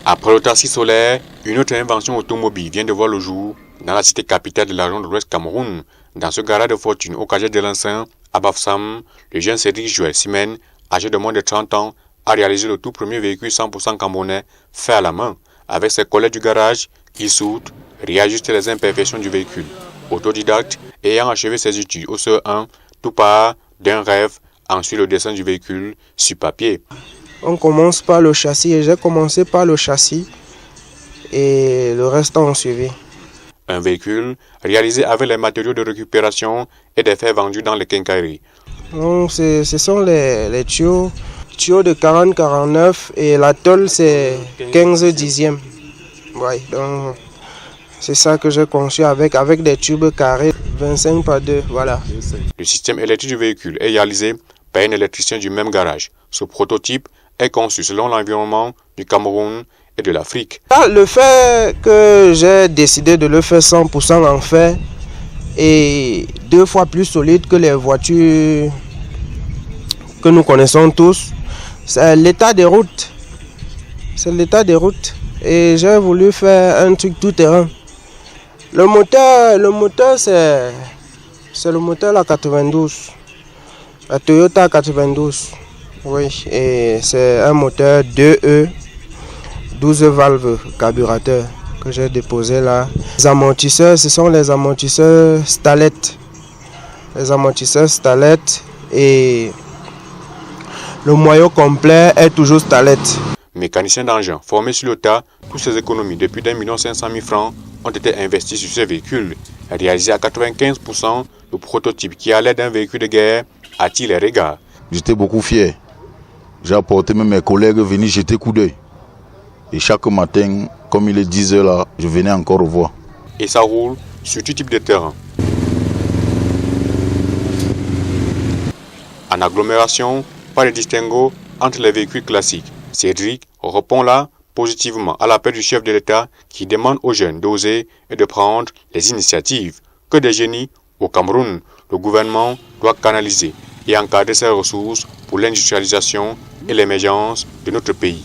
Après le taxi solaire, une autre invention automobile vient de voir le jour dans la cité capitale de la région de l'Ouest Cameroun. Dans ce garage de fortune au quartier de l'Enceinte, à Bafoussam, le jeune Cédric Joël Simen, âgé de moins de 30 ans, a réalisé le tout premier véhicule 100% camerounais fait à la main. Avec ses collègues du garage, il soute, réajuste les imperfections du véhicule. Autodidacte et ayant achevé ses études au CE1, tout part d'un rêve, ensuite le dessin du véhicule sur papier. On commence par le châssis et j'ai commencé par le châssis et le reste on suivi. Un véhicule réalisé avec les matériaux de récupération et des fers vendus dans les quincailleries. Donc, ce sont les tuyaux de 40-49 et la tôle c'est 15 dixièmes. Ouais, donc c'est ça que j'ai conçu avec des tubes carrés 25 par 2, voilà. Le système électrique du véhicule est réalisé par un électricien du même garage. Ce prototype est conçu selon l'environnement du Cameroun et de l'Afrique. Le fait que j'ai décidé de le faire 100% en fer est 2 fois plus solide que les voitures que nous connaissons tous. C'est l'état des routes. C'est l'état des routes. Et j'ai voulu faire un truc tout terrain. Le moteur c'est le moteur la 92. La Toyota 92. Oui, et c'est un moteur 2E, 12 valves carburateur que j'ai déposé là. Les amortisseurs, ce sont les amortisseurs Stalet. Les amortisseurs Stalet et le moyeu complet est toujours Stalet. Mécanicien d'engin formé sur le tas, toutes ses économies depuis 1 500 000 francs ont été investies sur ce véhicule. Réalisé à 95%, le prototype qui, à l'aide d'un véhicule de guerre, attire les regards. J'étais beaucoup fier. J'ai apporté même mes collègues venir jeter coup d'œil. Et chaque matin, comme il est 10 h là, je venais encore revoir. Et ça roule sur tout type de terrain. En agglomération, pas de distinguo entre les véhicules classiques. Cédric répond là positivement à l'appel du chef de l'État qui demande aux jeunes d'oser et de prendre les initiatives. Que des génies au Cameroun, le gouvernement doit canaliser et encadrer ses ressources pour l'industrialisation et l'émergence de notre pays.